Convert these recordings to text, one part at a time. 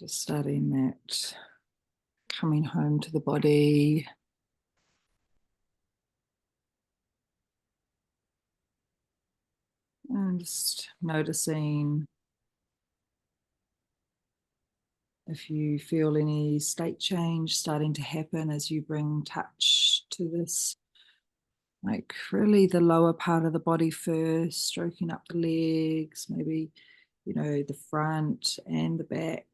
Just starting that coming home to the body. And just noticing if you feel any state change starting to happen as you bring touch to this, like really the lower part of the body first, stroking up the legs, maybe, the front and the back.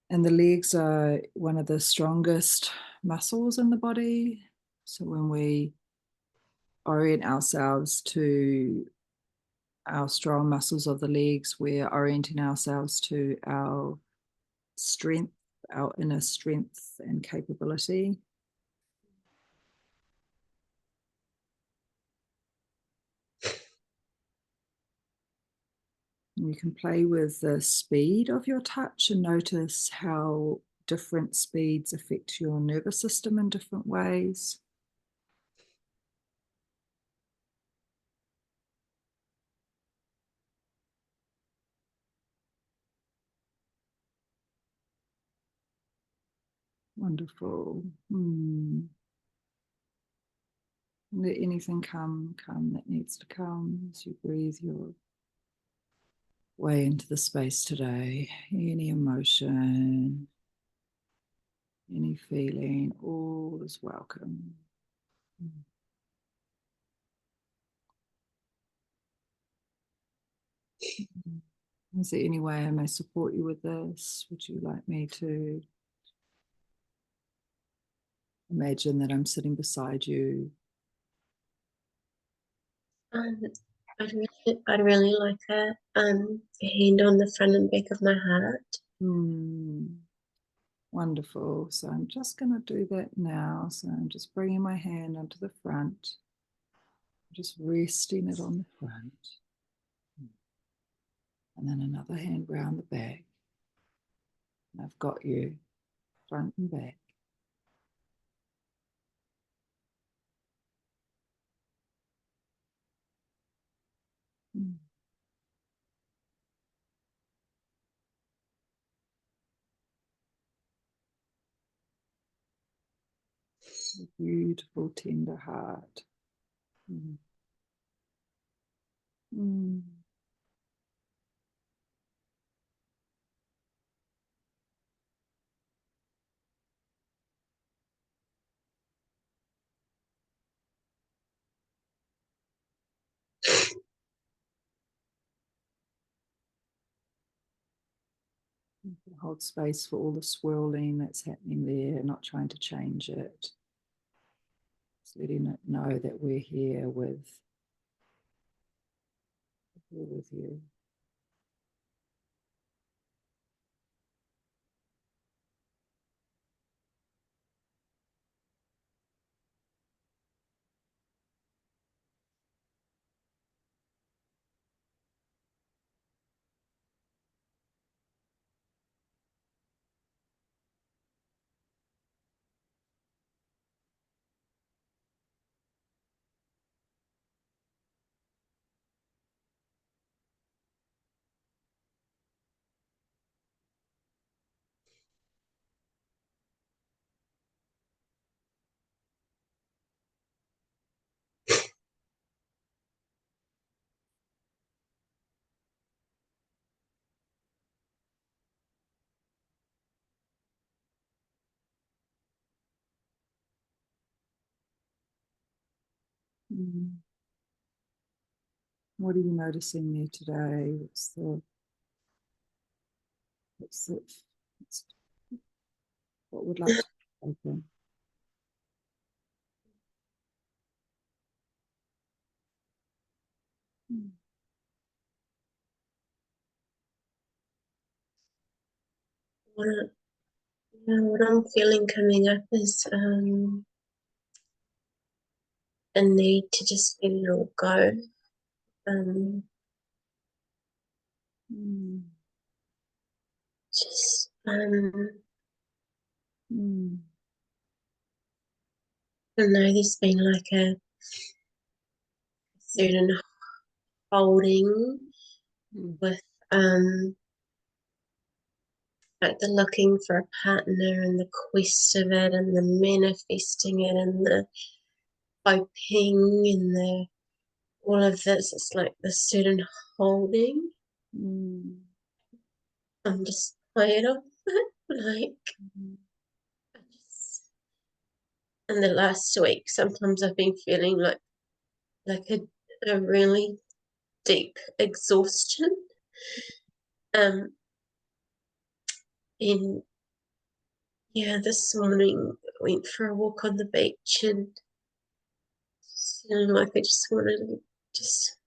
And the legs are one of the strongest muscles in the body. So when we orient ourselves to our strong muscles of the legs, we're orienting ourselves to our strength, our inner strength and capability. And you can play with the speed of your touch and notice how different speeds affect your nervous system in different ways. Wonderful. Let anything come that needs to come as you breathe your way into the space today. Any emotion, any feeling, all is welcome. Is there any way I may support you with this? Would you like me to imagine that I'm sitting beside you? I'd really like a hand on the front and back of my heart. Wonderful. So I'm just going to do that now. So I'm just bringing my hand onto the front, just resting it on the front. And then another hand round the back. And I've got you front and back. A beautiful, tender heart. Hold space for all the swirling that's happening there, not trying to change it. Just letting it know that we're here with you. What are you noticing there today? What would like to open? What I'm feeling coming up is a need to just let it all go. Just I know there's been like a certain holding with like the looking for a partner and the quest of it and the manifesting it and the hoping and the all of this. It's like this certain holding. Mm. I'm just tired of it. Like, Mm. I just, in the last week, sometimes I've been feeling like a really deep exhaustion. Um, and yeah, this morning I went for a walk on the beach and just feeling like I just wanted to just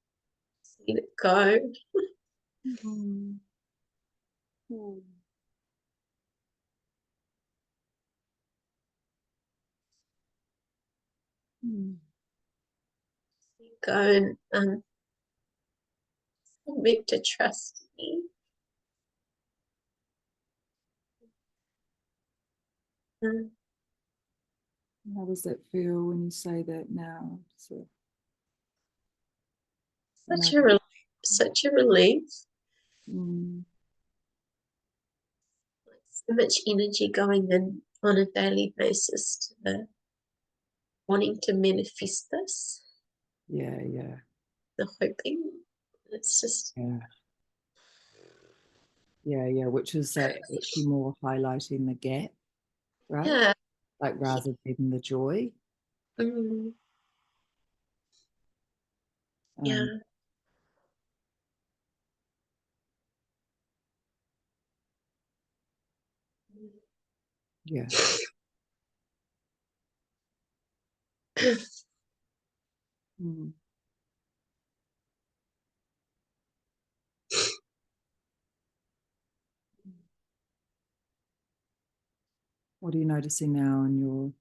let it go. Mm. Mm. Mm. Go and meant to trust me. Um, How does that feel when you say that now? So, you know, such a relief. mm, Like so much energy going in on a daily basis to wanting to manifest this, yeah, yeah, the hoping. It's just yeah, yeah, yeah, which is actually more highlighting the gap, right? yeah, Like rather than the joy. mm, Um, yeah. yeah. Mm. What are you noticing now in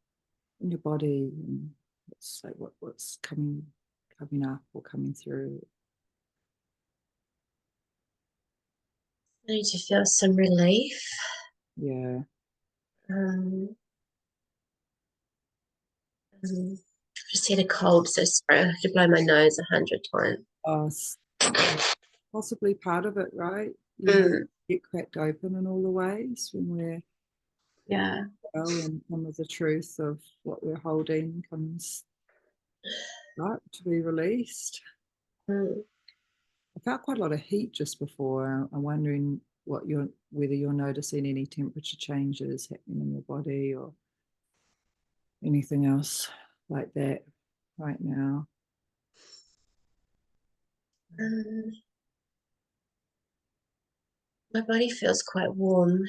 your body? And what's like what's coming up or coming through? I need to feel some relief. Yeah. Um, just had a cold, so sorry. I have to blow my nose 100 times. Oh, possibly part of it, right? You know, Mm, get cracked open in all the ways when we're yeah. well, and some of the truth of what we're holding comes right to be released. Mm. I felt quite a lot of heat just before. I'm wondering whether you're noticing any temperature changes happening in your body or anything else like that right now. Um, my body feels quite warm,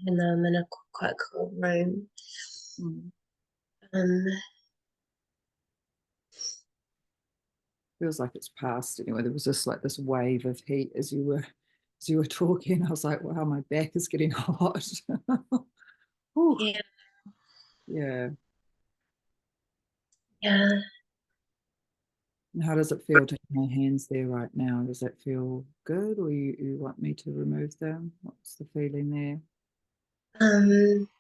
even though I'm in a quite cold room. Mm. Um, Feels like it's past anyway. There was just like this wave of heat as you were talking. I was like, wow, my back is getting hot. Whew. yeah, Yeah. yeah. And how does it feel to have my hands there right now? Does that feel good, or you want me to remove them? What's the feeling there?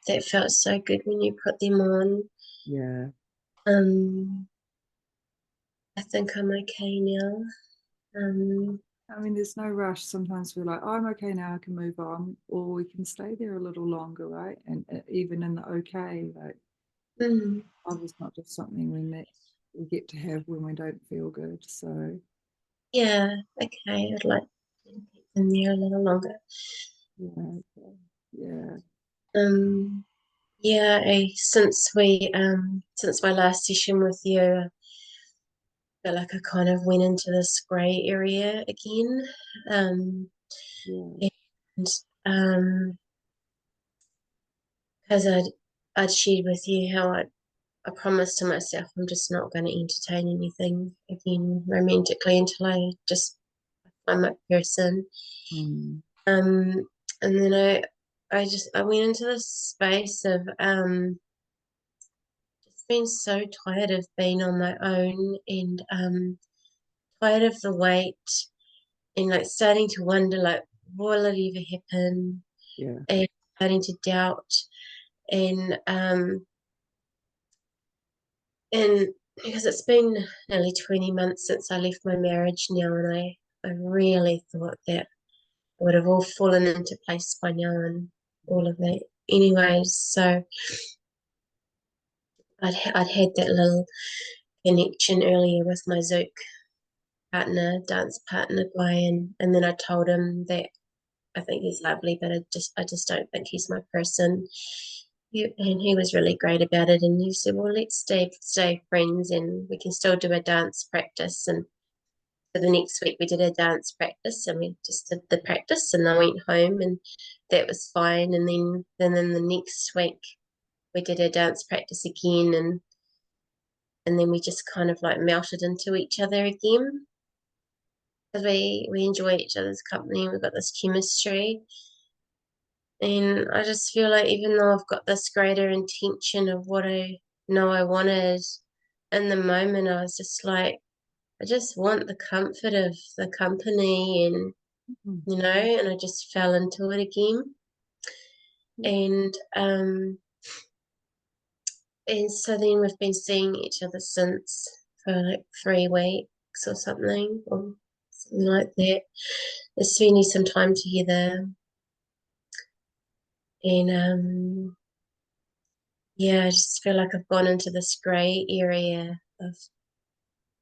That felt so good when you put them on. Yeah. Um, I think I'm okay now. Um, I mean, there's no rush. Sometimes we're like, oh, I'm okay now, I can move on, or we can stay there a little longer, right? And even in the okay, like, mm, love is not just something we get to have when we don't feel good. So, yeah, okay. I'd like to keep them there a little longer. yeah, okay. Yeah, Um, yeah, since my last session with you, I feel like I kind of went into this grey area again. Um, yeah, and because I'd shared with you how I promised to myself I'm just not going to entertain anything again romantically until I just find my person. mm, Um, and then I went into this space of just being so tired of being on my own and tired of the wait and like starting to wonder like will it ever happen yeah, and starting to doubt and and because it's been nearly 20 months since I left my marriage now and I really thought that it would have all fallen into place by now and all of that. Anyways, so I'd had that little connection earlier with my Zouk partner, dance partner guy, and then I told him that I think he's lovely, but I just don't think he's my person. And he was really great about it. And he said, "Well, let's stay friends, and we can still do a dance practice." And for the next week, we did a dance practice, and we just did the practice, and I went home, and that was fine. And then the next week, we did a dance practice again, and then we just kind of like melted into each other again because we enjoy each other's company. We've got this chemistry. And I just feel like even though I've got this greater intention of what I know I wanted, in the moment I was just like, I just want the comfort of the company and Mm. and I just fell into it again. And and so then we've been seeing each other since for like 3 weeks or something like that. We're spending some time together and yeah, I just feel like I've gone into this grey area of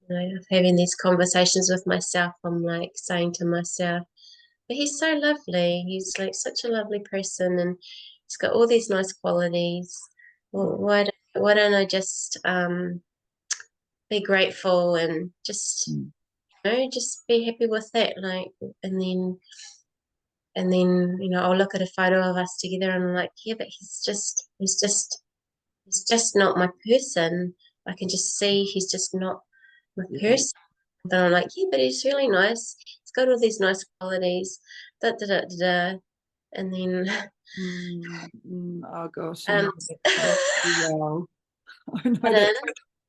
of having these conversations with myself. I'm like saying to myself, but he's so lovely. He's like such a lovely person and he's got all these nice qualities. Well, why don't I just be grateful and just Mm. just be happy with that, like, and then I'll look at a photo of us together and I'm like, yeah, but he's just not my person. I can just see he's just not my Yeah. person. But I'm like, yeah, but he's really nice. He's got all these nice qualities. Da da da da da. And then, Oh gosh, I know um, that place so well. I know that. pardon?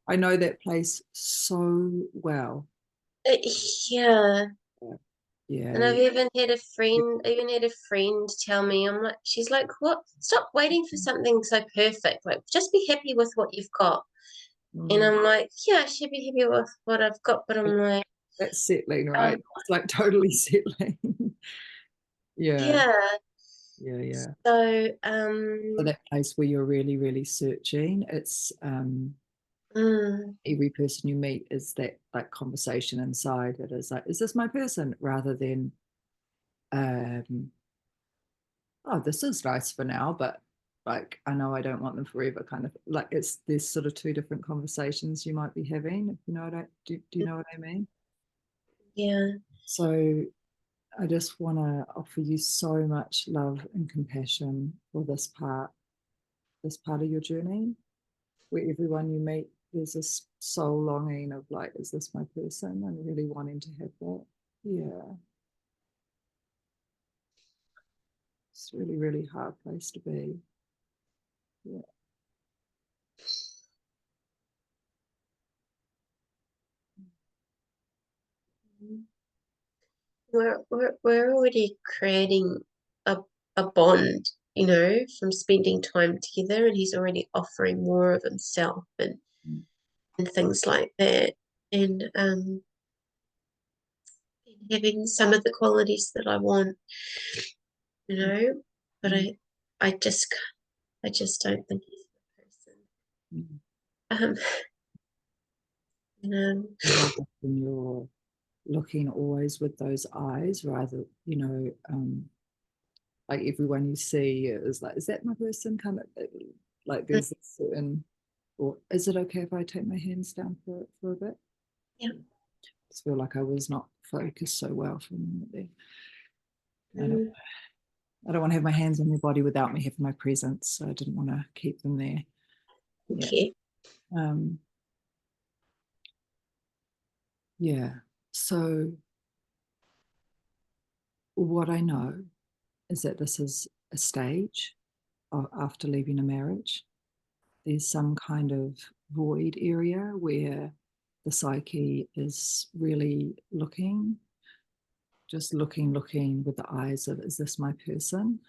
I know that place so well. Uh, yeah. Yeah, And I've yeah. even had a friend tell me, she's like, what? Stop waiting for something so perfect. Like, just be happy with what you've got. And Mm. I'm like, yeah, I should be happy with what I've got. But I'm like, That's settling, um, right? It's like totally settling. Yeah, yeah. yeah, yeah. So, So that place where you're really, really searching, it's mm, every person you meet is that like conversation inside that is like, is this my person? Rather than um, oh, this is nice for now, but like I know I don't want them forever kind of like it's there's sort of two different conversations you might be having, if you know what do you know what I mean? yeah. So I just want to offer you so much love and compassion for this part of your journey, where everyone you meet, there's this soul longing of like, is this my person? And really wanting to have that. Yeah, it's really, really hard place to be. Yeah. We're already creating a a bond, from spending time together, and he's already offering more of himself and things like that, and having some of the qualities that I want, you know. But Mm. I just don't think he's the Mm. person. You know. How often you're looking always with those eyes rather, like everyone you see is like, is that my person? Kind of like there's a certain, or is it okay if I take my hands down for a bit? Yeah. I just feel like I was not focused so well for a minute there. I don't, Mm, I don't want to have my hands on your body without me having my presence. So I didn't want to keep them there. Yeah. okay. Um, yeah. So what I know is that this is a stage after leaving a marriage. There's some kind of void area where the psyche is really looking, just looking with the eyes of, is this my person?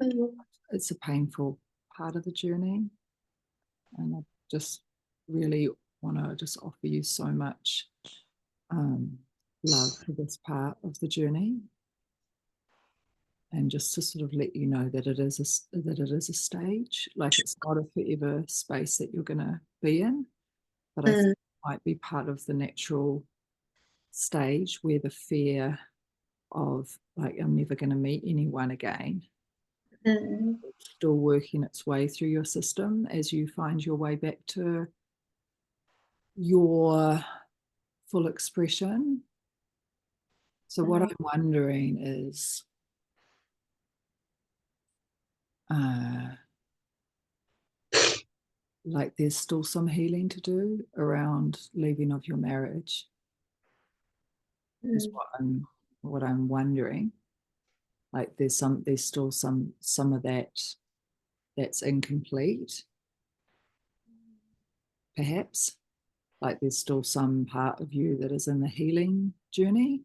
Mm, It's a painful part of the journey. And I just really want to just offer you so much um, love for this part of the journey. and just to sort of let you know that it is a stage. Like it's not a forever space that you're going to be in, but I think mm, it might be part of the natural stage where the fear of like I'm never going to meet anyone again mm, still working its way through your system as you find your way back to your full expression. So what mm, I'm wondering is uh, like there's still some healing to do around leaving of your marriage is mm, what I'm wondering. Like there's still some of that that's incomplete, perhaps. Like there's still some part of you that is in the healing journey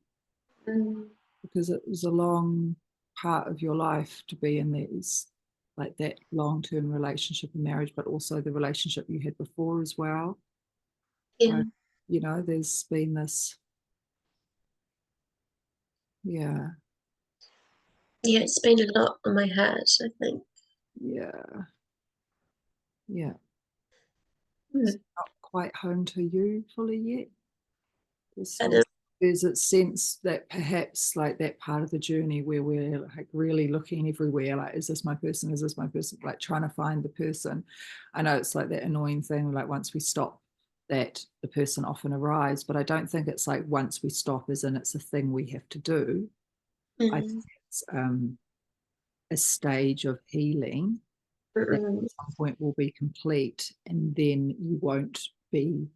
mm. because it was a long part of your life to be in these like that long-term relationship and marriage, but also the relationship you had before as well. Yeah, So, there's been this, yeah, yeah, it's been a lot on my heart, I think. yeah, yeah. It's Mm. not quite home to you fully yet. There's I still don't, there's a sense that perhaps like that part of the journey where we're like really looking everywhere, like, is this my person? Is this my person? Like trying to find the person. I know it's like that annoying thing, like once we stop that the person often arrives, but I don't think it's like once we stop as in it's a thing we have to do. I think mm, it's a stage of healing that mm, at some point will be complete and then you won't be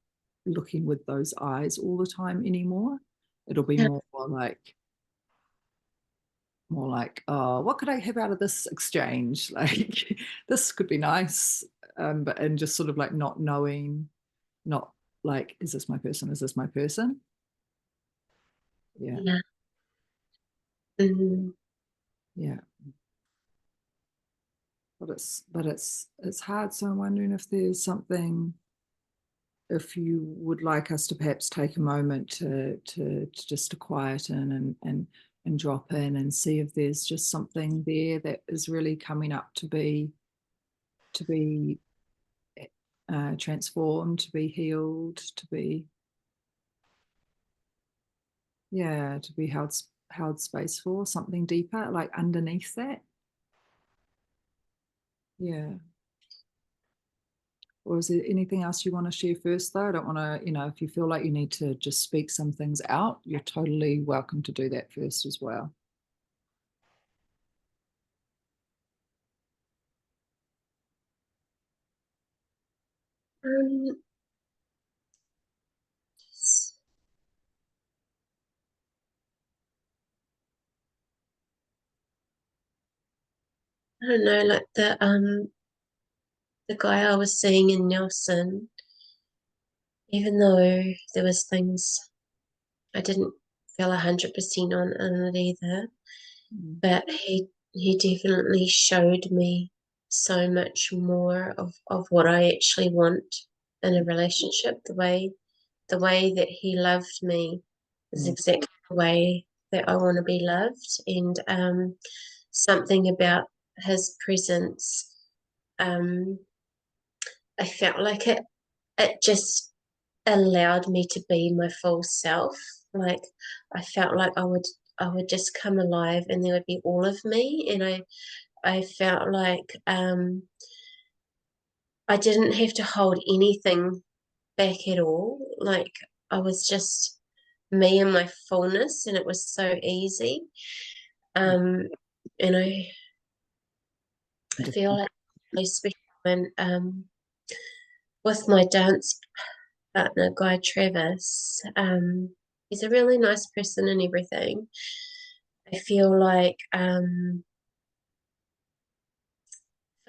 looking with those eyes all the time anymore. It'll be yeah, more like, oh, what could I have out of this exchange? Like this could be nice. But and just sort of like not knowing, not like, is this my person? Is this my person? Yeah, yeah. Mm, yeah. But it's hard. So I'm wondering if there's something, if you would like us to perhaps take a moment to just to quiet in and drop in and see if there's just something there that is really coming up to be transformed, to be healed, to be, yeah, to be held space for something deeper, like underneath that. Yeah. Or is there anything else you want to share first, though? I don't want to, if you feel like you need to just speak some things out, you're totally welcome to do that first as well. um, I don't know, like the guy I was seeing in Nelson, even though there was things I didn't feel 100% on it either, Mm, but he definitely showed me so much more of what I actually want in a relationship. The way that he loved me is mm, exactly the way that I want to be loved, and something about his presence. Um, I felt like it just allowed me to be my full self. Like I felt like I would just come alive and there would be all of me, and I felt like I didn't have to hold anything back at all. Like I was just me in my fullness, and it was so easy. mm. Um, and I Just, feel like especially when with my dance partner, Guy Travis. He's a really nice person and everything. I feel like for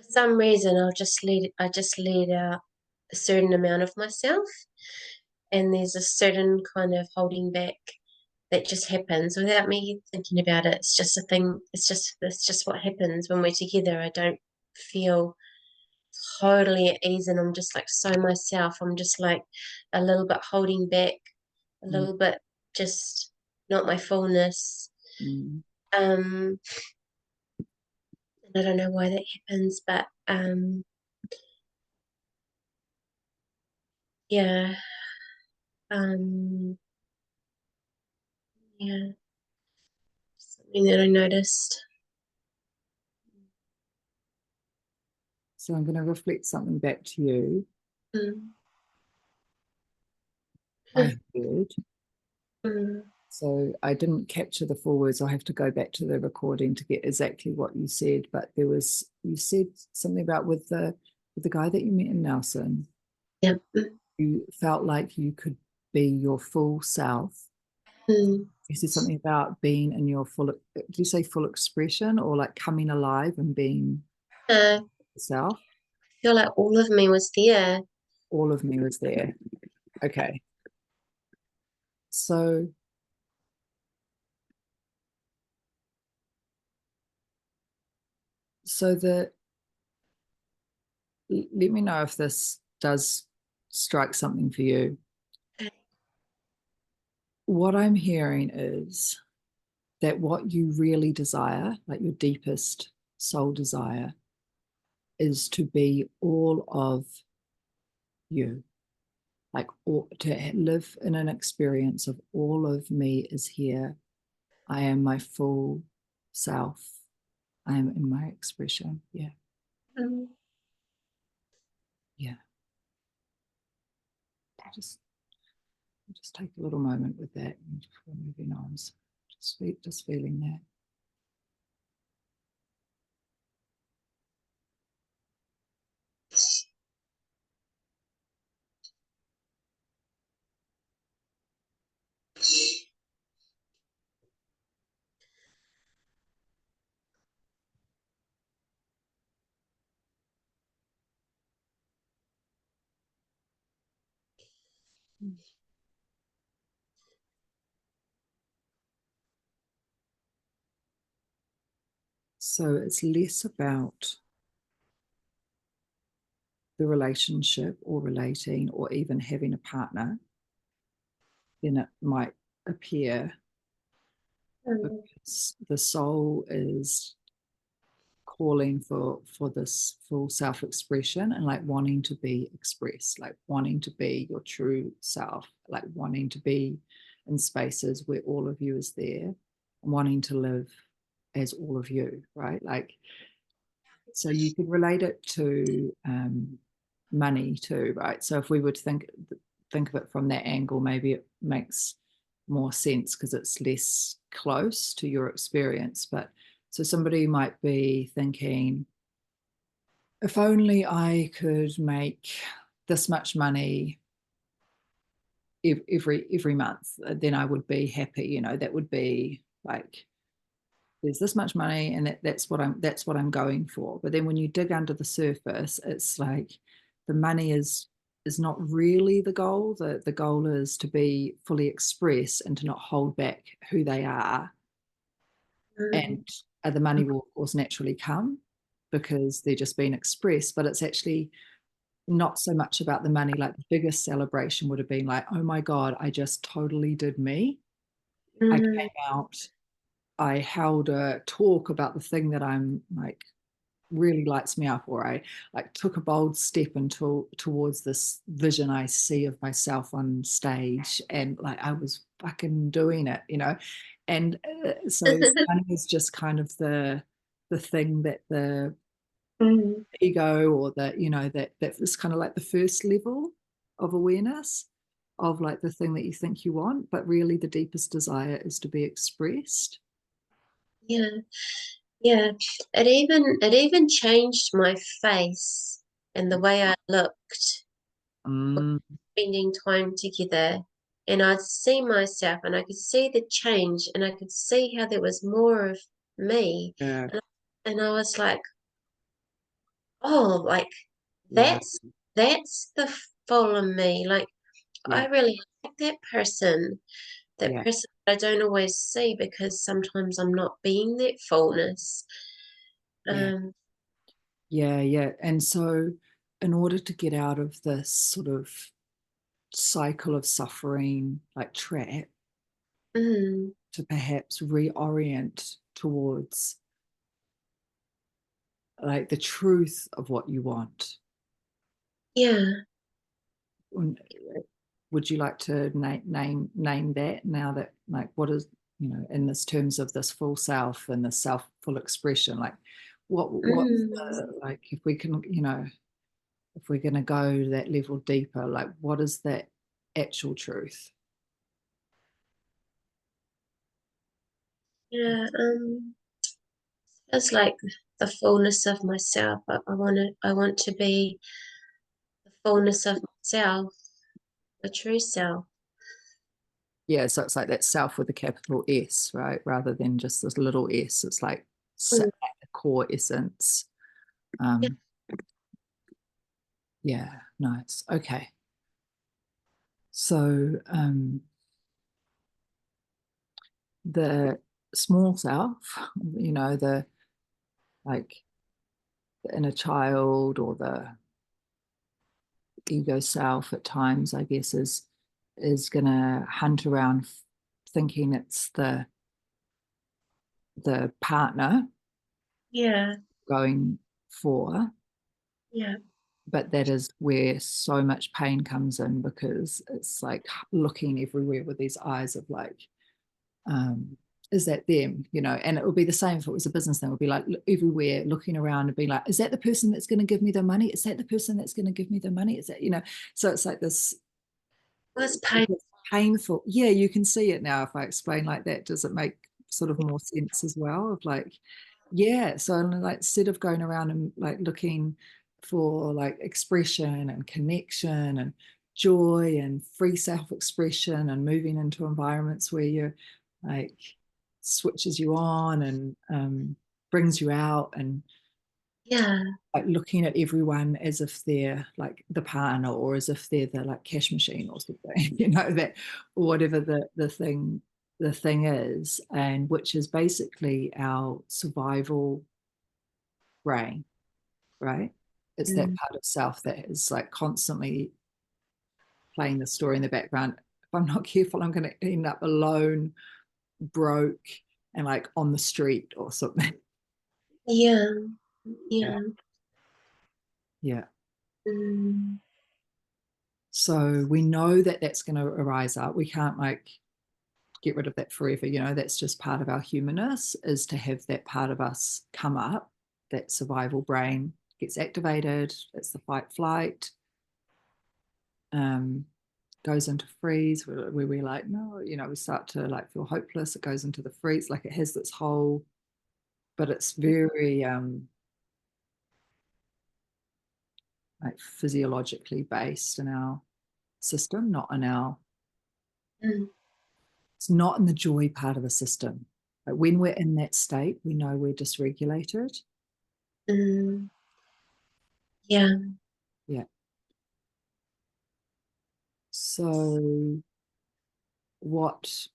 some reason I just let out a certain amount of myself, and there's a certain kind of holding back that just happens without me thinking about it. It's just a thing. It's just what happens when we're together. I don't feel totally at ease, and I'm just like so myself. I'm just like a little bit holding back, a mm, little bit just not my fullness. mm, Um, I don't know why that happens, but yeah, um, yeah, something that I noticed. So I'm going to reflect something back to you. Mm. I heard. Mm. So I didn't capture the full words. I have to go back to the recording to get exactly what you said. But you said something about with the guy that you met in Nelson. Yeah. You felt like you could be your full self. Mm. You said something about being in your full, do you say full expression or like coming alive and being I yourself? feel like all of me was there. All of me was there. Okay. So, so the, let me know if this does strike something for you. What I'm hearing is that what you really desire, like your deepest soul desire, is to be all of you, like all, to live in an experience of all of me is here. I am my full self. I am in my expression. Yeah. Mm. Yeah. Just just take a little moment with that before moving on. So just feeling that. So it's less about the relationship or relating or even having a partner than it might appear, Mm. because the soul is calling for this full self-expression and like wanting to be expressed, like wanting to be your true self, like wanting to be in spaces where all of you is there and wanting to live as all of you, right? Like, so you could relate it to money too, right? So if we would think of it from that angle, maybe it makes more sense because it's less close to your experience. But so somebody might be thinking, if only I could make this much money every month, then I would be happy. You know, that would be like there's this much money and that's what I'm going for. But then when you dig under the surface, it's like the money is not really the goal. The goal is to be fully expressed and to not hold back who they are. Mm. And the money will of course naturally come because they're just being expressed. But it's actually not so much about the money. Like the biggest celebration would have been like, oh my God, I just totally did me. I Mm. came out, I held a talk about the thing that I'm like really lights me up, or I like took a bold step into towards this vision I see of myself on stage, and like I was fucking doing it, you know. And so money is just kind of the thing that the Mm. ego or that, you know, that is kind of like the first level of awareness of like the thing that you think you want, but really the deepest desire is to be expressed. Yeah, yeah. It even changed my face and the way I looked Mm, spending time together. And I'd see myself and I could see the change and I could see how there was more of me. yeah, And I was like, oh, like yeah, that's the full of me. Like I yeah, really like that yeah, person I don't always see because sometimes I'm not being that fullness. yeah, Um, yeah, yeah. And so in order to get out of this sort of cycle of suffering like trap, mm, to perhaps reorient towards like the truth of what you want. Yeah. Would you like to name that now that, like, what is, in this terms of this full self and the self full expression, like what's Mm. like, if we can, if we're going to go that level deeper, like what is that actual truth? Yeah. It's like the fullness of myself. I want to be the fullness of myself, the true self. Yeah, so it's like that self with a capital S, right, rather than just this little s. It's like Mm. at the core essence. Yeah. um yeah, nice. Okay, so the small self, the, like, the inner child or the ego self at times, I guess, is gonna hunt around thinking it's the partner Yeah. going for, Yeah. but that is where so much pain comes in, because it's like looking everywhere with these eyes of like, um, is that them? And it would be the same if it was a business thing. It would be like everywhere looking around and being like, is that the person that's going to give me the money? Is that the person that's going to give me the money? Is that, so it's like this, Well, it's pain. it's painful. Yeah, you can see it now if I explain like that. Does it make sort of more sense as well? Of like, yeah. So like, instead of going around and like looking for like expression and connection and joy and free self-expression and moving into environments where you're like switches you on and brings you out, and Yeah. like looking at everyone as if they're like the partner or as if they're the like cash machine or something, that, or whatever the thing is, and which is basically our survival brain, right? It's that Mm. part of self that is like constantly playing the story in the background. If I'm not careful, I'm going to end up alone, broke, and like on the street or something. Yeah. Yeah. Yeah. Yeah. Mm. So we know that that's going to arise up. We can't like get rid of that forever. That's just part of our humanness, is to have that part of us come up. That survival brain gets activated. It's the fight flight. Um, Goes into freeze where we're like, no, we start to like feel hopeless. It goes into the freeze, like it has this whole, but it's very like physiologically based in our system, not in our, Mm. it's not in the joy part of the system. Like when we're in that state, we know we're dysregulated. Mm. Yeah. Yeah. So what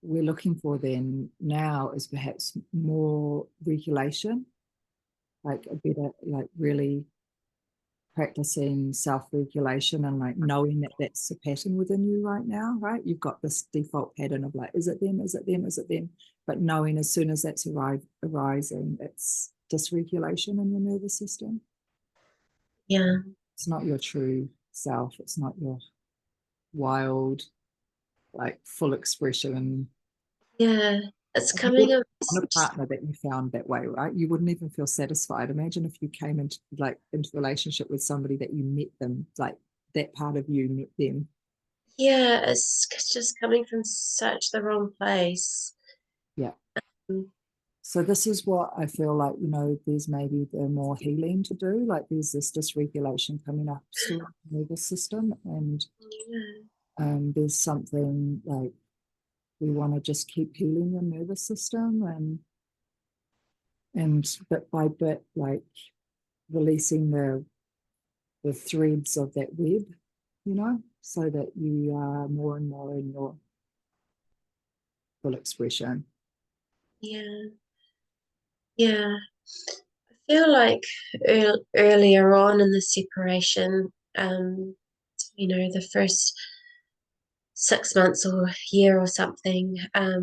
we're looking for then now is perhaps more regulation, like a better, like really practicing self-regulation and like knowing that that's a pattern within you right now, right? You've got this default pattern of like, is it them? Is it them? Is it them? But knowing as soon as that's arising, it's dysregulation in your nervous system. Yeah. It's not your true self. It's not your wild, like full expression. Yeah. It's You coming wouldn't up. want a partner that you found that way, right? You wouldn't even feel satisfied. Imagine if you came into a relationship with somebody that you met them, like that part of you met them. Yeah, it's just coming from such the wrong place. Yeah. Mm. So this is what I feel like, there's maybe the more healing to do. Like there's this dysregulation coming up still in the nervous system. And Yeah. there's something like we want to just keep healing your nervous system, and bit by bit, like releasing the threads of that web, so that you are more and more in your full expression. Yeah. Yeah. I feel like earlier on in the separation, the first 6 months or year or something, I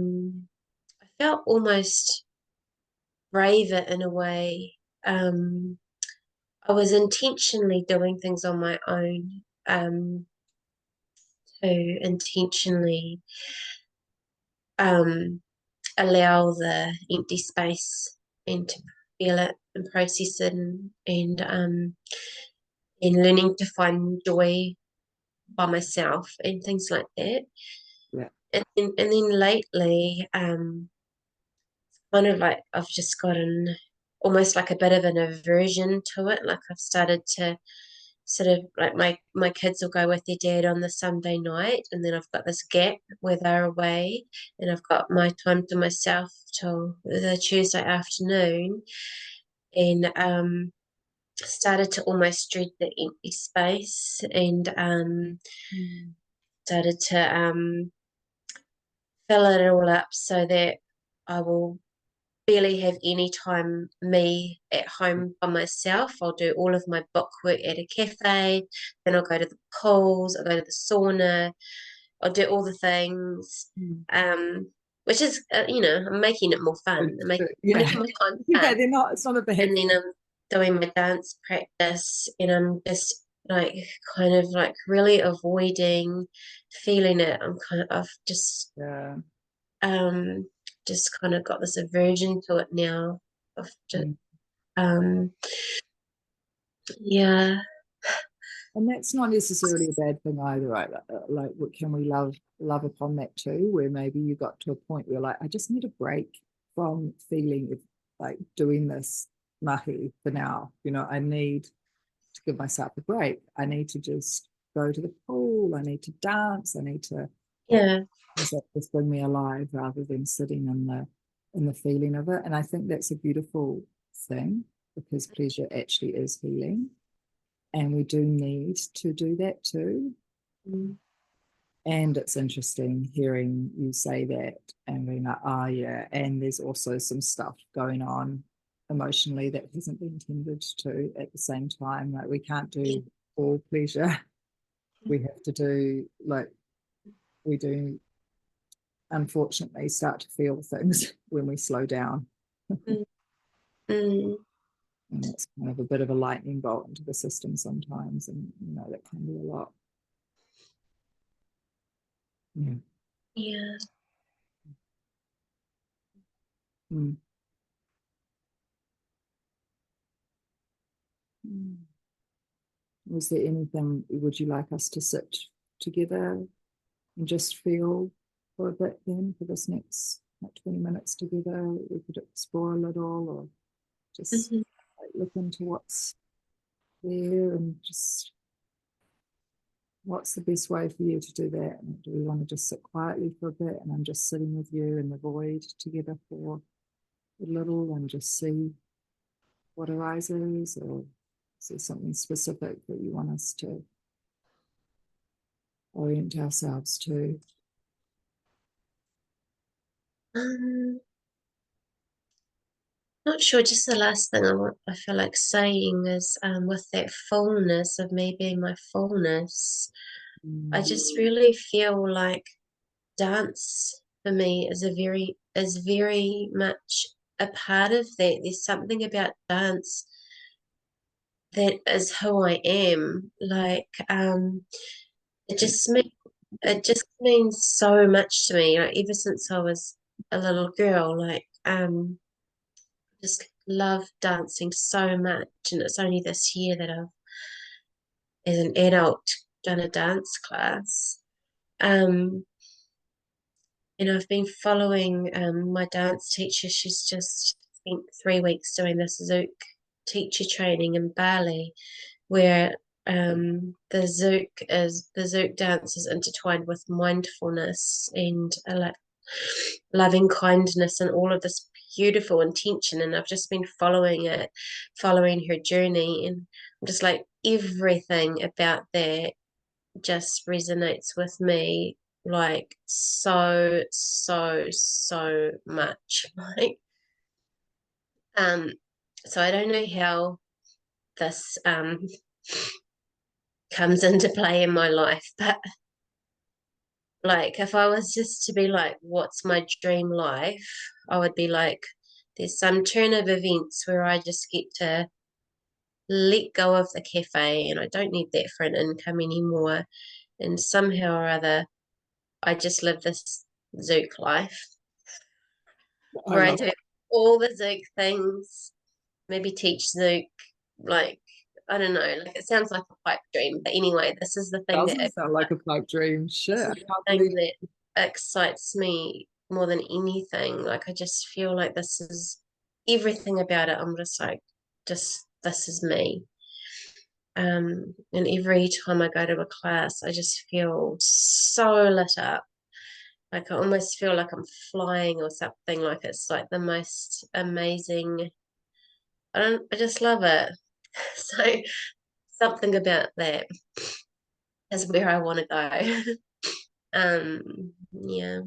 felt almost braver in a way. I was intentionally doing things on my own, to intentionally um, allow the empty space and to feel it and process it, and learning to find joy by myself and things like that. Yeah. And then lately, kind of like I've just gotten almost like a bit of an aversion to it. Like I've started to sort of like my kids will go with their dad on the Sunday night, and then I've got this gap where they're away, and I've got my time to myself till the Tuesday afternoon, and started to almost dread the empty space, and Mm. started to fill it all up so that I will barely have any time me at home by myself. I'll do all of my book work at a cafe, then I'll go to the pools, I'll go to the sauna, I'll do all the things. Mm. Which is, I'm making it more fun. I'm Yeah. making my time Yeah, fun. they're not, it's not a bad And then I'm doing my dance practice, and I'm just like kind of like really avoiding feeling it. I've yeah. um just kind of got this aversion to it now. Of just, Mm. um yeah. And that's not necessarily a bad thing either, right? Like, can we love upon that too, where maybe you got to a point where like, I just need a break from feeling like doing this mahi for now. I need to give myself a break. I need to just go to the pool. I need to dance. I need to Yeah. things that just bring me alive rather than sitting in the feeling of it. And I think that's a beautiful thing because pleasure actually is healing. And we do need to do that too. Mm. And it's interesting hearing you say that and being like, oh, yeah. And there's also some stuff going on emotionally that hasn't been tended to at the same time. Like, we can't do all pleasure. We have to do, like, we do, unfortunately, start to feel things when we slow down. Mm. Mm. And it's kind of a bit of a lightning bolt into the system sometimes. And, that can be a lot. Yeah. Yeah. Mm. Mm. Was there anything would you like us to sit together and just feel for a bit then for this next like 20 minutes together? We could explore a little or just Mhm. like, look into what's there and just what's the best way for you to do that? And do we want to just sit quietly for a bit and I'm just sitting with you in the void together for a little and just see what arises, or is there something specific that you want us to orient ourselves to? um Not sure. Just the last thing I feel like saying is, with that fullness of me being my fullness, I Mm. just really feel like dance for me is very much a part of that. There's something about dance that is who I am. Like, it just means so much to me. Like ever since I was a little girl, like just love dancing so much. And it's only this year that I've, as an adult, done a dance class. Um, and I've been following my dance teacher. She's just spent 3 weeks doing this Zouk teacher training in Bali, where the Zouk dance is intertwined with mindfulness and like loving kindness and all of this beautiful intention. And I've just been following it, following her journey, and I'm just like everything about that just resonates with me like so so much. Like so I don't know how this comes into play in my life, but like if I was just to be like what's my dream life, I would be like there's some turn of events where I just get to let go of the cafe and I don't need that for an income anymore. And somehow or other, I just live this Zouk life I where I love do all the Zouk things, maybe teach Zouk, like, I don't know, like it sounds like a pipe dream. But anyway, this is the thing doesn't sound like a pipe dream. Shit, I can't believe that excites me more than anything. Like I just feel like this is everything about it. I'm just like, just this is me. And every time I go to a class, I just feel so lit up. Like I almost feel like I'm flying or something. Like it's like the most amazing. I just love it. So something about that is where I want to go. Yeah.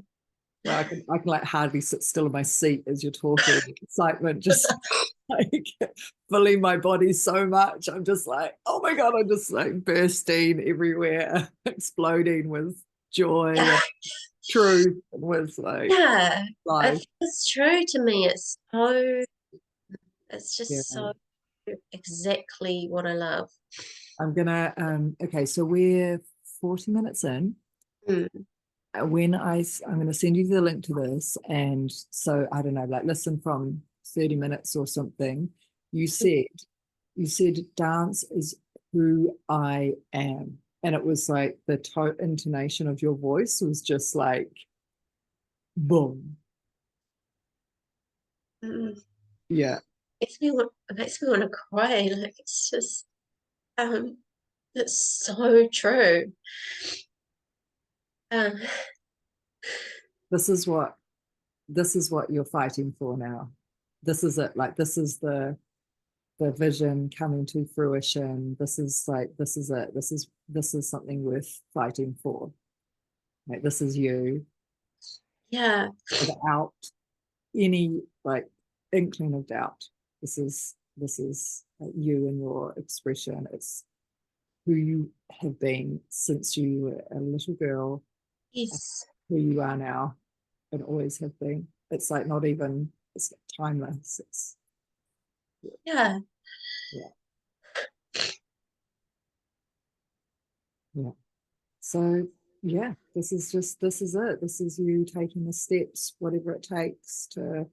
well, I can like hardly sit still in my seat as you're talking. Excitement just like filling my body so much. I'm just like, oh my God, I'm just like bursting everywhere, exploding with joy Yeah. and truth and with like Yeah. life. It's true to me. It's Yeah. just so exactly what I love. I'm gonna okay, so we're 40 minutes in. Mm. When I'm going to send you the link to this, and so I don't know, like listen from 30 minutes or something. You said you said dance is who I am, and it was like the intonation of your voice was just like boom. Mm. Yeah, It makes me want to cry. Like it's just um it's so true. Um, this is what you're fighting for now. This is it. Like this is the vision coming to fruition. This is like this is it. This is something worth fighting for. Like this is you yeah, without any like inkling of doubt. This is you and your expression. It's who you have been since you were a little girl, yes, who you are now, and always have been. It's like not even it's timeless. It's yeah, yeah, yeah. So yeah, this is it. This is you taking the steps, whatever it takes to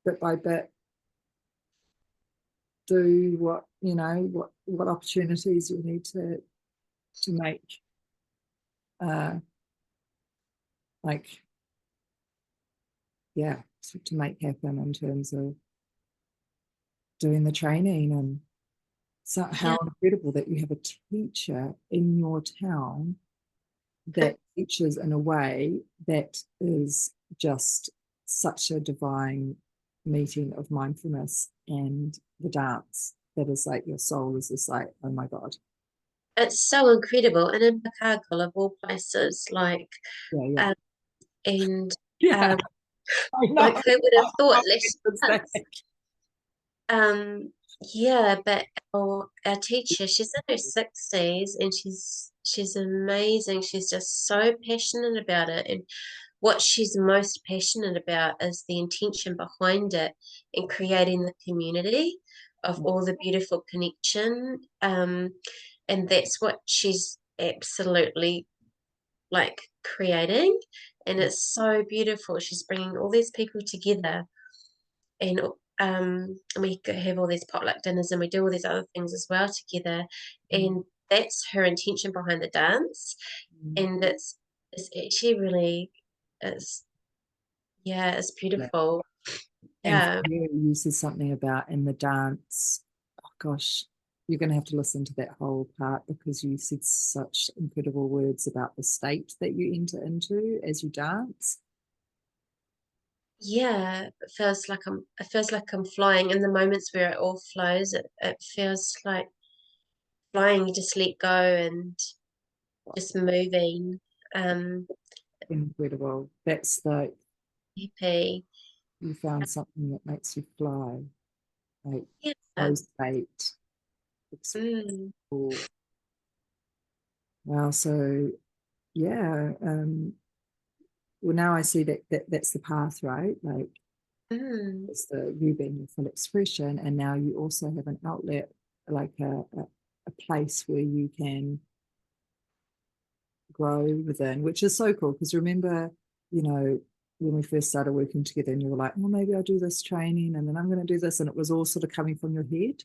bit by bit do what you know what opportunities you need to make uh like yeah to make happen in terms of doing the training. And so yeah. how incredible that you have a teacher in your town that teaches in a way that is just such a divine meeting of mindfulness and the dance that is like your soul is just like oh my God. It's so incredible. And in Chicago, of all places, like, Yeah, yeah, um, and yeah. um, I know. like who would have thought I less understand. months? Um, yeah, but our teacher, she's in her 60s and she's amazing. She's just so passionate about it. And what she's most passionate about is the intention behind it and creating the community of all the beautiful connection. And that's what she's absolutely like creating. And it's so beautiful. She's bringing all these people together and we have all these potluck dinners and we do all these other things as well together. And that's her intention behind the dance. And it's actually really, it's, yeah, it's Yeah. beautiful. And for Yeah. you said something about in the dance. Oh gosh, you're going to have to listen to that whole part because you said such incredible words about the state that you enter into as you dance. Yeah, it feels like I'm flying in the moments where it all flows. It feels like flying, you just let go and just moving. Um, Incredible. That's the happy. you found something that makes you fly. Like Yeah. flow state. It's Mm. cool. Wow. So yeah. Well, now I see that that's the path, right? Like It's the you being your full expression, and now you also have an outlet, like a place where you can grow within, which is so cool. Because remember, you know, when we first started working together, and you were like, well, maybe I'll do this training, and then I'm going to do this, and it was all sort of coming from your head.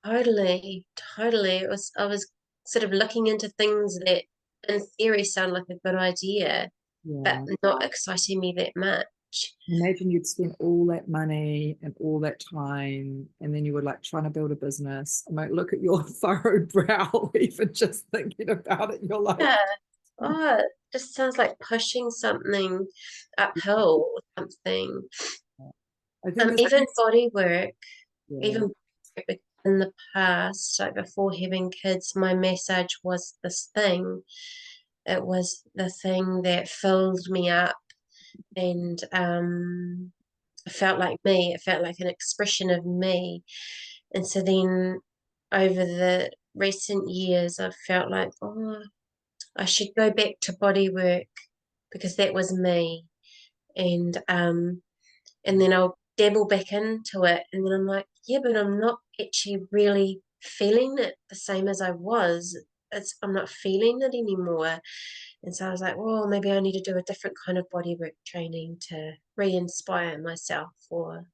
Totally, totally. I was sort of looking into things that in theory sound like a good idea, but Yeah. not exciting me that much. Imagine you'd spent all that money and all that time, and then you were like trying to build a business. I might look at your furrowed brow, even just thinking about it. You're like, Yeah. Oh, it just sounds like pushing something uphill or something. I think this, Even body work, yeah, even in the past, like before having kids, my massage was this thing. It was the thing that filled me up and it felt like me. It felt like an expression of me. And so then over the recent years, I've felt like, oh, I should go back to body work because that was me. And then I'll dabble back into it, and then I'm like, yeah, but I'm not actually really feeling it the same as I was. I'm not feeling it anymore. And so I was like, well, maybe I need to do a different kind of bodywork training to re-inspire myself or,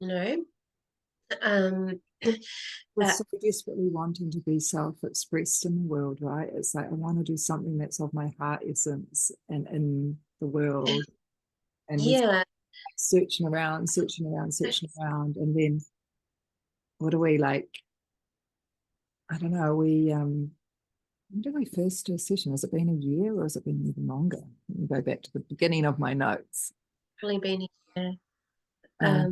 you know. Um, we're but so desperately wanting to be self-expressed in the world, right? It's like I want to do something that's of my heart essence and in the world, and we're yeah, searching around, searching around, searching around, and then what do we like? I don't know. When did we first do a session? Has it been a year or has it been even longer? Let me go back to the beginning of my notes. definitely been here. Uh,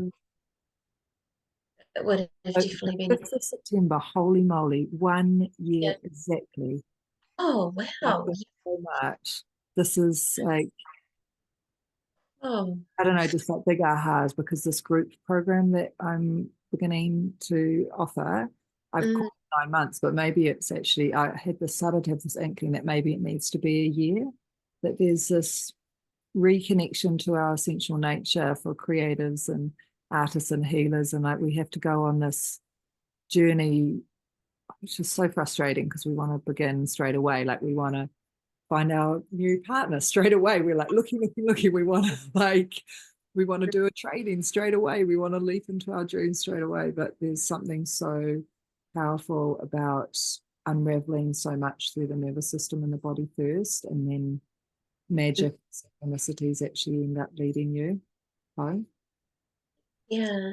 It would have so the definitely been 5th of September, holy moly, 1 year here. exactly. Oh, Thank wow. you so much. This is like, Oh, I don't know, just like big ahas because this group program that I'm beginning to offer, I've mm, called it 9 months, but maybe it's actually, I had this started to have this inkling that maybe it needs to be a year, that there's this reconnection to our essential nature for creatives and artists and healers. And like we have to go on this journey, which is so frustrating because we want to begin straight away. Like we want to find our new partner straight away. We're like looking, looking, looking. We want to we want to do a training straight away. We want to leap into our dreams straight away. But there's something so powerful about unraveling so much through the nervous system and the body first, and then magic synchronicities actually end up leading you home. yeah,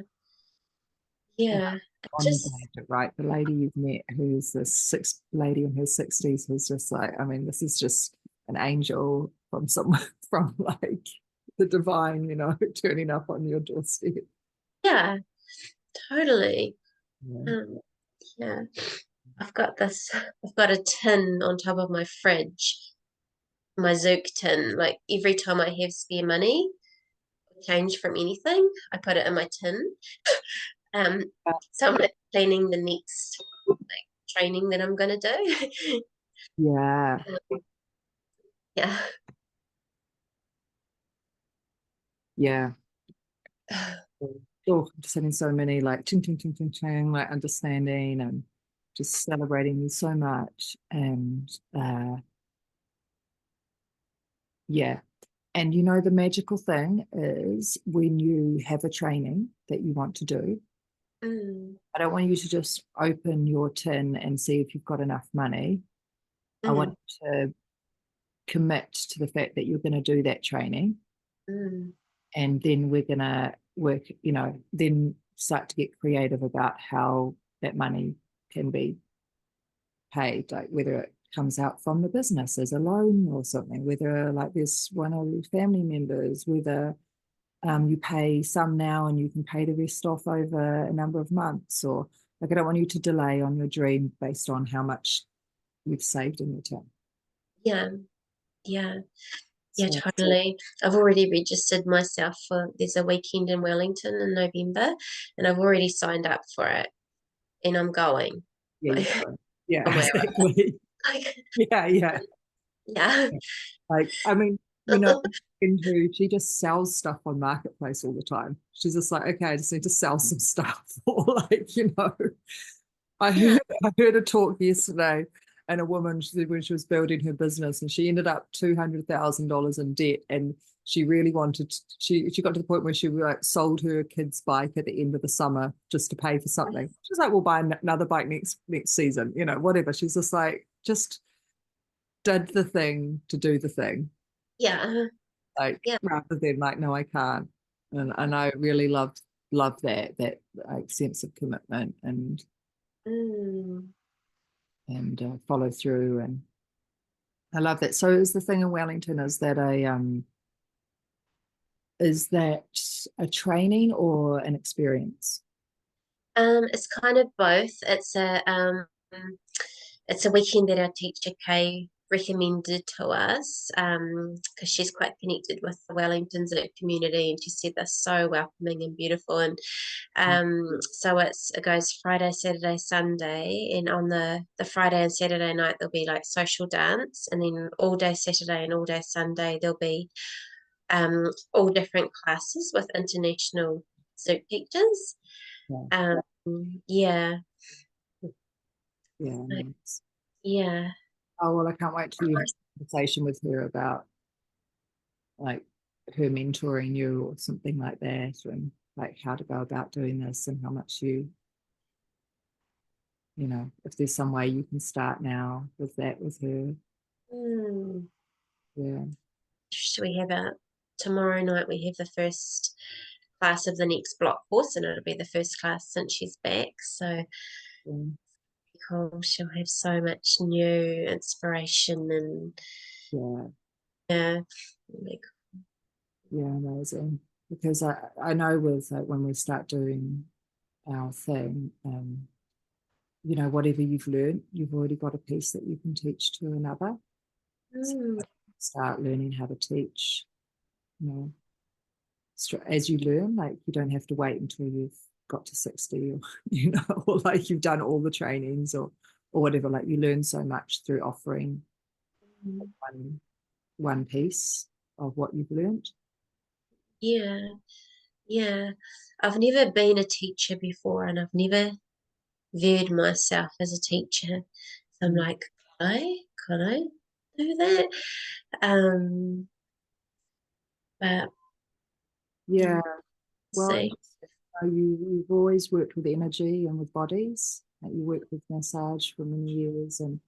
And yeah. on Just, magic, right? The lady you've met, who's this six lady in her 60s, who's just like, I mean, this is just an angel from somewhere from like the divine, turning up on your doorstep. yeah, totally. Yeah. Um, yeah. I've got a tin on top of my fridge, my Zook tin. Like every time I have spare money, change from anything, I put it in my tin. Um, so I'm like planning the next like training that I'm gonna do. Yeah. Yeah. Yeah. Oh, just having so many like ching ching ching ching ching, like understanding and just celebrating you so much. And yeah. And the magical thing is when you have a training that you want to do, Mm, I don't want you to just open your tin and see if you've got enough money. I mm, want you to commit to the fact that you're going to do that training. mm, And then we're going to work, then start to get creative about how that money can be paid, like whether it comes out from the business as a loan or something, whether like there's one of your family members, whether you pay some now and you can pay the rest off over a number of months, or like I don't want you to delay on your dream based on how much you've saved in your time. yeah, yeah, yeah, So totally. I've already registered myself for there's a weekend in Wellington in November and I've already signed up for it and I'm going. yeah, Like you're going. Yeah, one way or exactly. like Yeah, yeah. yeah. Like, I mean, you know, into she just sells stuff on Marketplace all the time. She's just like, okay, I just need to sell some stuff. Or like, I Yeah. heard I heard a talk yesterday, and a woman she said when she was building her business, and she ended up $200,000 in debt, and she really wanted. She got to the point where she like sold her kid's bike at the end of the summer just to pay for something. She's like, "We'll buy another bike next season, whatever." She's just like, just did the thing to do the thing, Yeah. like Yeah. rather than like, no, I can't. And I really love that like sense of commitment Mm. and follow through, and I love that. So is the thing in Wellington, is that a training or an experience? It's kind of both. It's a weekend that our teacher Kay recommended to us because she's quite connected with the Wellingtons and community, and she said they're so welcoming and beautiful. And so it goes Friday, Saturday, Sunday, and on the Friday and Saturday night there'll be like social dance, and then all day Saturday and all day Sunday there'll be all different classes with international Zouk teachers. Yeah, Um, yeah, yeah, nice. yeah. Oh well, I can't wait till you have a conversation with her about like her mentoring you or something like that, and like how to go about doing this and how much if there's some way you can start now with that with her. Hmm. Yeah. So we have tomorrow night we have the first class of the next block course, and it'll be the first class since she's back. So Yeah. cool. She'll have so much new inspiration and Yeah. yeah, like, Yeah, amazing. Because I know with like when we start doing our thing, whatever you've learned, you've already got a piece that you can teach to another. So mm, start learning how to teach, you know, as you learn, like you don't have to wait until you've got to 60 or, or like you've done all the trainings or whatever. Like you learn so much through offering one piece of what you've learned. yeah, yeah. I've never been a teacher before, and I've never viewed myself as a teacher. So I'm Mm. like, could I do that? Um, but Yeah. Well, see, you've always worked with energy and with bodies. Like you worked with massage for many years, and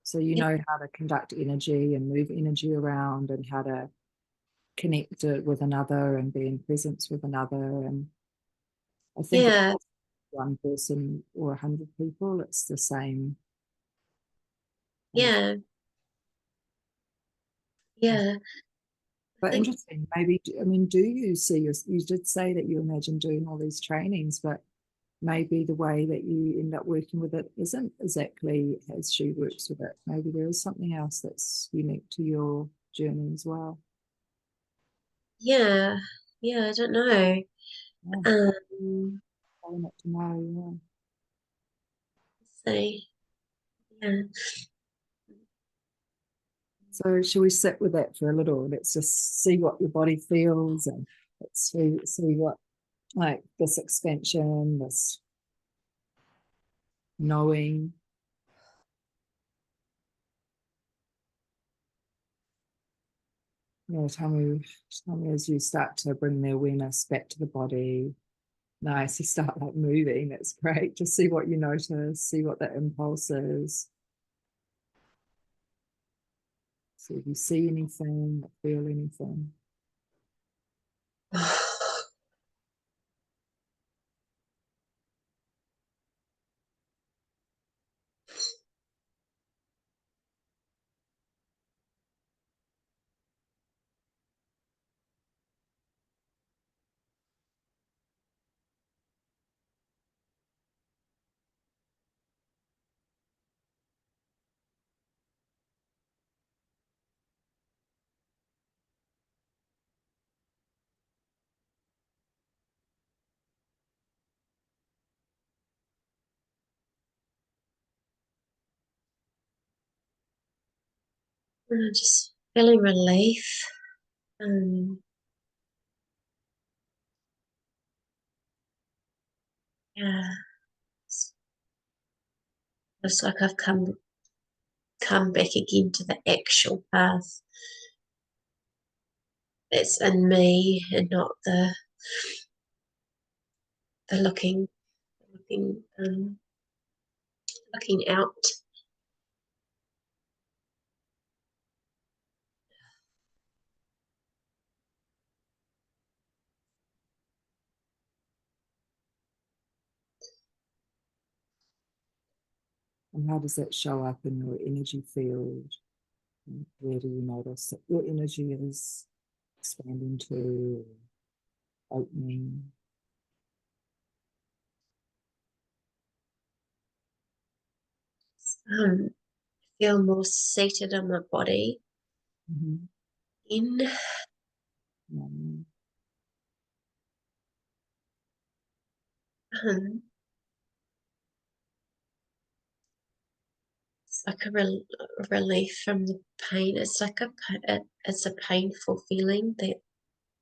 so you yeah, know how to conduct energy and move energy around and how to connect it with another and be in presence with another. And I think it's yeah, one person or 100 people, it's the same kind of. yeah, yeah. I But think interesting, maybe, I mean, do you see you did say that you imagine doing all these trainings, but maybe the way that you end up working with it isn't exactly as she works with it. Maybe there is something else that's unique to your journey as well. yeah, yeah. I don't know. Yeah, Um, I want to know. see, yeah, So shall we sit with that for a little? Let's just see what your body feels, and let's see what like this expansion, this knowing. Tell me as you start to bring the awareness back to the body. Nice, you start like moving. That's great. Just see what you notice, see what that impulse is. See if you see anything, feel anything. just feeling relief. Yeah, looks like I've come back again to the actual path that's in me and not the looking looking out. And how does that show up in your energy field? And where do you notice that your energy is expanding to, opening? Feel more seated in my body. Mm-hmm. In it's like a relief from the pain. It's like it's a painful feeling that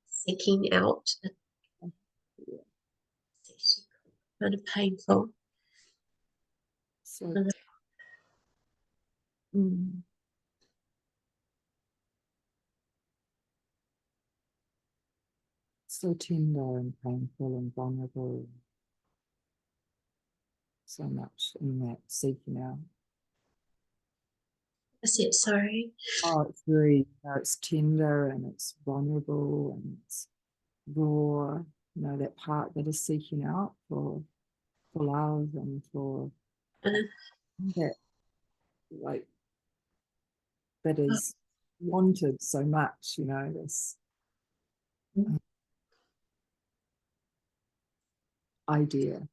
seeking out. It's kind of painful. So, mm, so tender and painful and vulnerable. So much in that seeking out. Is it? Sorry. Oh, it's very, it's tender and it's vulnerable and it's raw. You know, that part that is seeking out for love and for Uh, that, like, that is wanted so much, you know, this idea.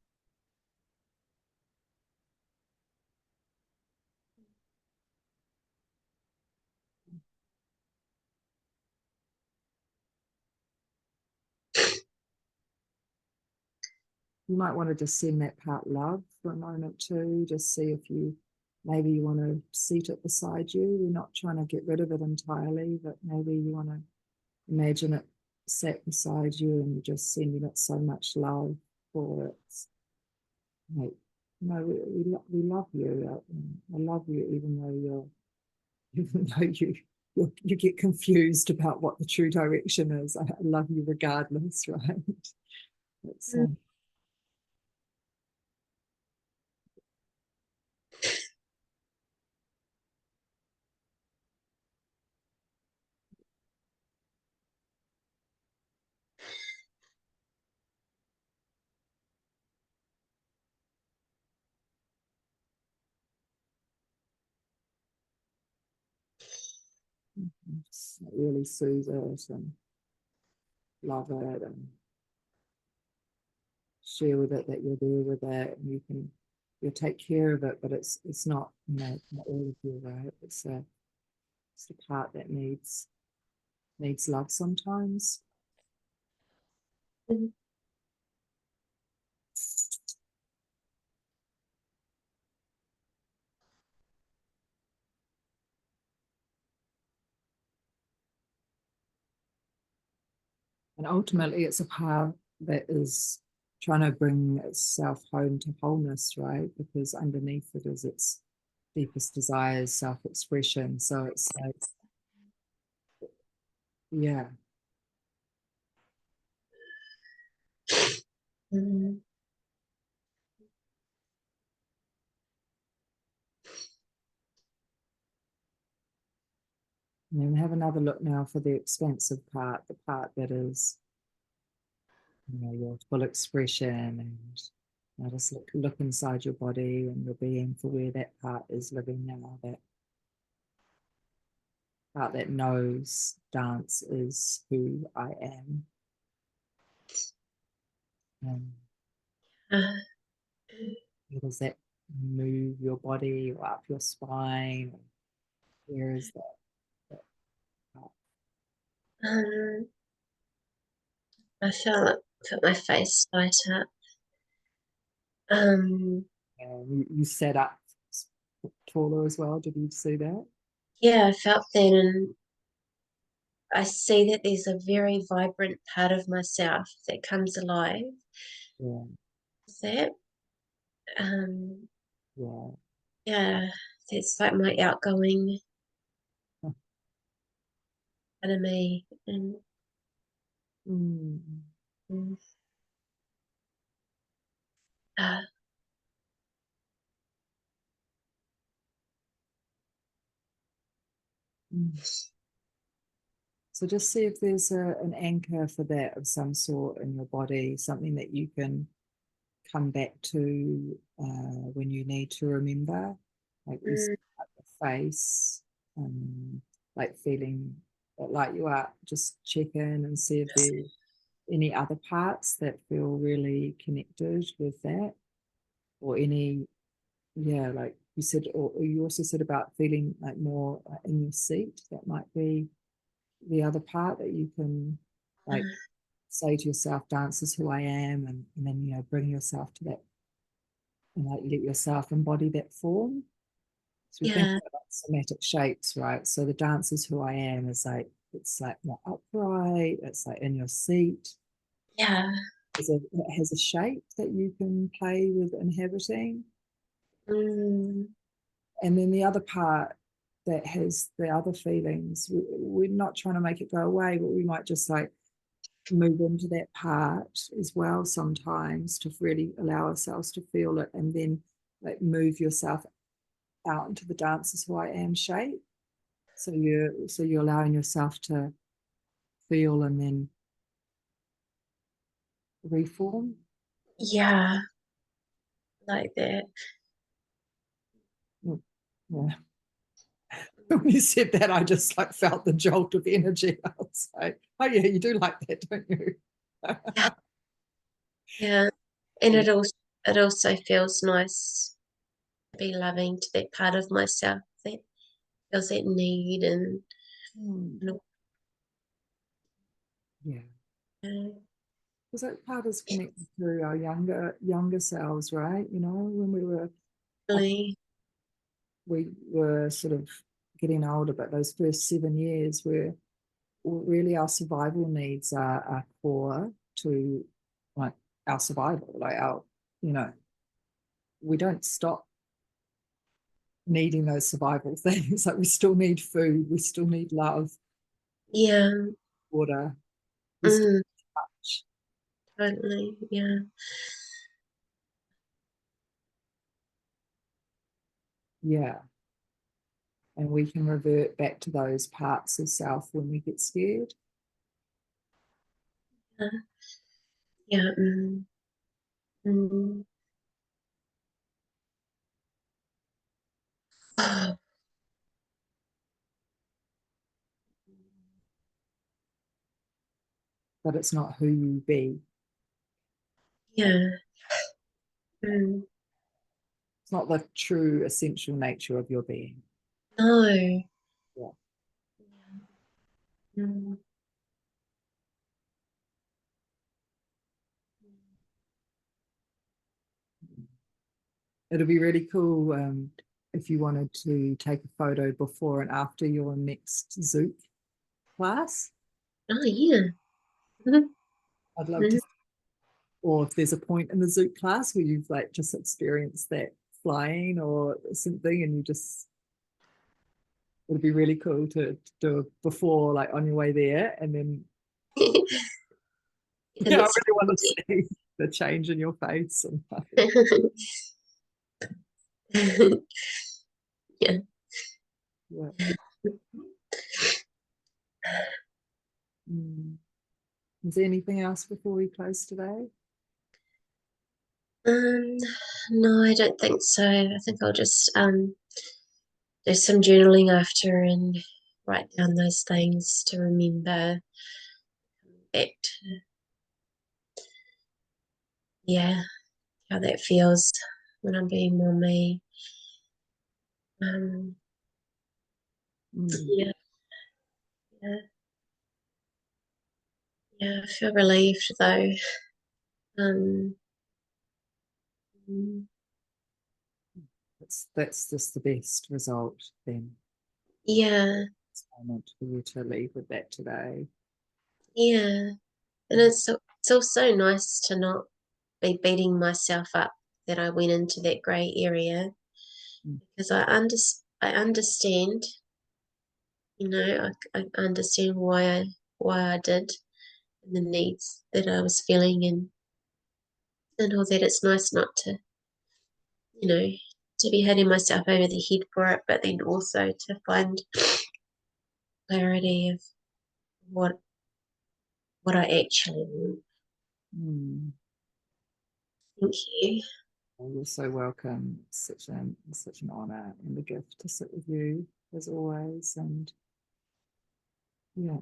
You might want to just send that part love for a moment too. Just see if you maybe you want to seat it beside you. You're not trying to get rid of it entirely, but maybe you want to imagine it sat beside you and you're just sending it so much love for its, like, no, we love you. I love you even though you're even though you get confused about what the true direction is. I love you regardless, right? It's, just really soothe it and love it and share with it that you're there with it and you'll take care of it, but it's not, you know, it's not all of you, right? It's the part that needs love sometimes. And ultimately it's a part that is trying to bring itself home to wholeness, right? Because underneath it is its deepest desires, self-expression. So it's like, yeah. Mm. And then have another look now for the expansive part, the part that is, you know, your full expression, and now just look inside your body and your being for where that part is living now, that part that knows dance is who I am. Uh, How does that move your body or up your spine? Where is that part? um, I felt my face light up. You set up taller as well. Did you see that? Yeah, I felt that, and I see that there's a very vibrant part of myself that comes alive. Yeah, That, um, yeah. yeah, that's like my outgoing part of me. And Mm. mm, uh, Mm. So just see if there's an anchor for that of some sort in your body, something that you can come back to when you need to remember, like you said, mm, like the face, like feeling like you are. Just check in and see if there's any other parts that feel really connected with that, or any, yeah, like you said, or you also said about feeling like more in your seat. That might be the other part that you can like say to yourself, dance is who I am, and then bring yourself to that and like let yourself embody that form. So we think yeah, about somatic shapes, right? So the dance is who I am is like it's like more upright, it's like in your seat. yeah, It has a shape that you can play with inhabiting. mm, And then the other part that has the other feelings, we're not trying to make it go away, but we might just like move into that part as well sometimes to really allow ourselves to feel it, and then like move yourself out into the dance is who I am shape. So you're allowing yourself to feel and then reform. yeah, like that. Mm. Yeah. When you said that, I just like felt the jolt of energy. I was like, oh yeah, you do like that, don't you? Yeah, yeah. And it also feels nice to be loving to that part of myself that feels that need Mm. and all Yeah. that. Because that part is connected to our younger selves, right? When Really, we were sort of getting older, but those first 7 years where really our survival needs are core to like our survival, like our, you know, we don't stop needing those survival things. Like we still need food, we still need love, yeah, water, we still mm, touch. totally, yeah, Yeah. And we can revert back to those parts of self when we get scared. yeah, yeah, mm. But it's not who you be. Yeah, mm. It's not the true essential nature of your being. No, Yeah. mm. It'll be really cool if you wanted to take a photo before and after your next Zouk class. Oh, yeah, mhm, I'd love to, mhm. or if there's a point in the Zouk class where you've like just experienced that flying or something, and you just, it'd be really cool to do it before, like on your way there, and then And yeah, I it's really want to see the change in your face and yeah. yeah. Mm. Is there anything else before we close today? Um, no, I don't think so. I think I'll just do some journaling after and write down those things to remember back to, yeah, how that feels when I'm being more me. Um, Mm. yeah, yeah, yeah. I feel relieved though. Um, mm, That's just the best result then. yeah, moment for you to leave with that today. Yeah. And it's also nice to not be beating myself up that I went into that grey area, Mm. because I understand, I understand why I did, and the needs that I was feeling, and all that. It's nice not to, you know, to be hitting myself over the head for it, but then also to find clarity of what I actually want. Mm. Thank you. Well, you're so welcome. It's such an honor and a gift to sit with you as always. And yeah,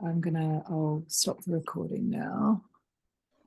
I'll stop the recording now.